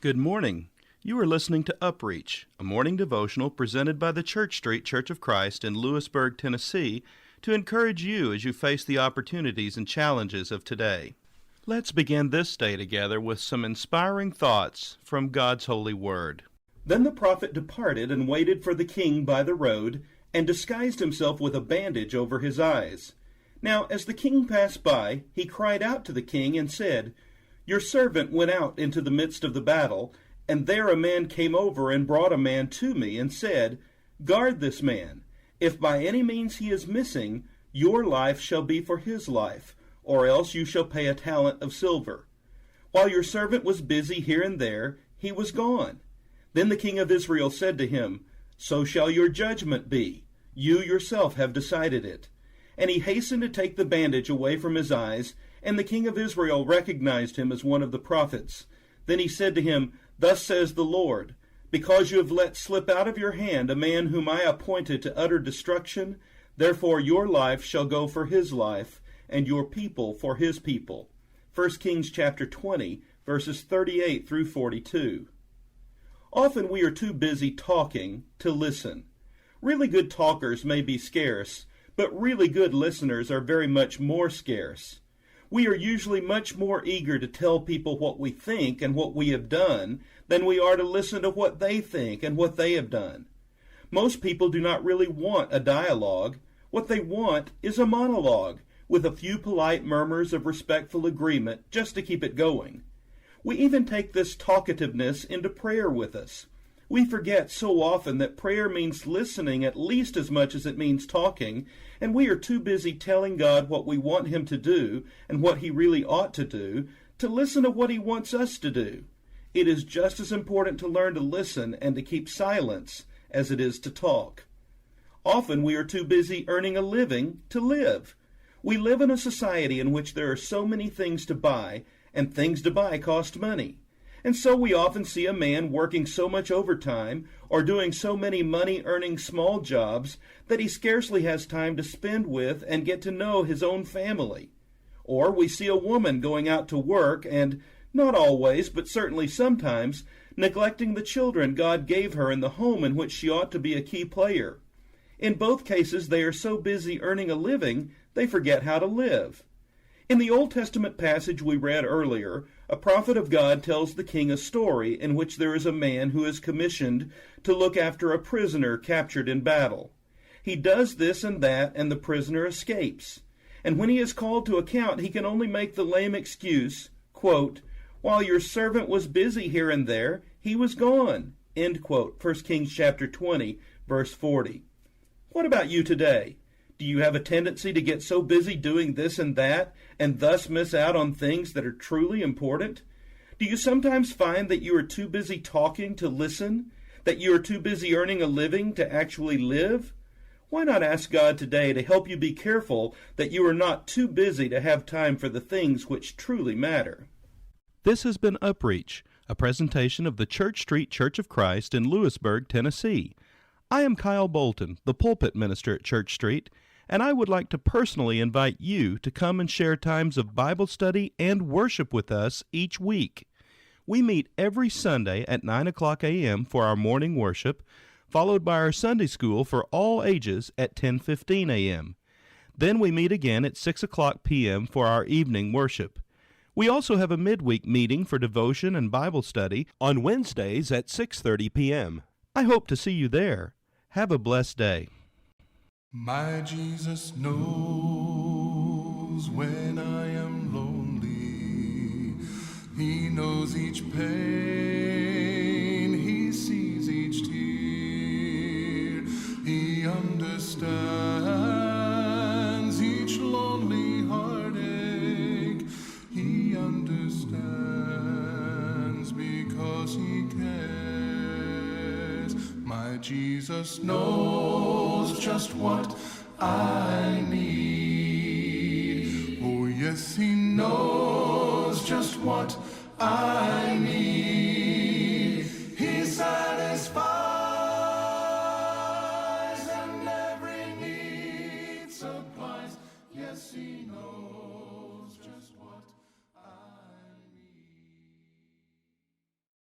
Good morning. You are listening to UpReach, a morning devotional presented by the Church Street Church of Christ in Lewisburg, Tennessee, to encourage you as you face the opportunities and challenges of today. Let's begin this day together with some inspiring thoughts from God's holy word. Then the prophet departed and waited for the king by the road, and disguised himself with a bandage over his eyes. Now as the king passed by, he cried out to the king and said, "Your servant went out into the midst of the battle, and there a man came over and brought a man to me and said, 'Guard this man. If by any means he is missing, your life shall be for his life, or else you shall pay a talent of silver.' While your servant was busy here and there, he was gone. Then the king of Israel said to him, 'So shall your judgment be. You yourself have decided it.' And he hastened to take the bandage away from his eyes, and the king of Israel recognized him as one of the prophets. Then he said to him, 'Thus says the Lord, because you have let slip out of your hand a man whom I appointed to utter destruction, therefore your life shall go for his life, and your people for his people.'" 1 Kings chapter 20, verses 38 through 42. Often we are too busy talking to listen. Really good talkers may be scarce, but really good listeners are very much more scarce. We are usually much more eager to tell people what we think and what we have done than we are to listen to what they think and what they have done. Most people do not really want a dialogue. What they want is a monologue, with a few polite murmurs of respectful agreement just to keep it going. We even take this talkativeness into prayer with us. We forget so often that prayer means listening at least as much as it means talking, and we are too busy telling God what we want Him to do and what He really ought to do to listen to what He wants us to do. It is just as important to learn to listen and to keep silence as it is to talk. Often we are too busy earning a living to live. We live in a society in which there are so many things to buy, and things to buy cost money. And so we often see a man working so much overtime or doing so many money-earning small jobs that he scarcely has time to spend with and get to know his own family. Or we see a woman going out to work and, not always, but certainly sometimes, neglecting the children God gave her in the home in which she ought to be a key player. In both cases, they are so busy earning a living, they forget how to live. In the Old Testament passage we read earlier, a prophet of God tells the king a story in which there is a man who is commissioned to look after a prisoner captured in battle. He does this and that, and the prisoner escapes. And when he is called to account, he can only make the lame excuse, quote, "While your servant was busy here and there, he was gone," end quote, 1 Kings chapter 20, verse 40. What about you today? Do you have a tendency to get so busy doing this and that, and thus miss out on things that are truly important? Do you sometimes find that you are too busy talking to listen, that you are too busy earning a living to actually live? Why not ask God today to help you be careful that you are not too busy to have time for the things which truly matter? This has been UpReach, a presentation of the Church Street Church of Christ in Lewisburg, Tennessee. I am Kyle Bolton, the pulpit minister at Church Street, and I would like to personally invite you to come and share times of Bible study and worship with us each week. We meet every Sunday at 9 o'clock a.m. for our morning worship, followed by our Sunday school for all ages at 10:15 a.m. Then we meet again at 6 o'clock p.m. for our evening worship. We also have a midweek meeting for devotion and Bible study on Wednesdays at 6:30 p.m. I hope to see you there. Have a blessed day. My Jesus knows when I am lonely. He knows each pain. He sees each tear. He understands each lonely heartache. He understands because He cares. My Jesus knows just what I need. Oh, yes, He knows just what I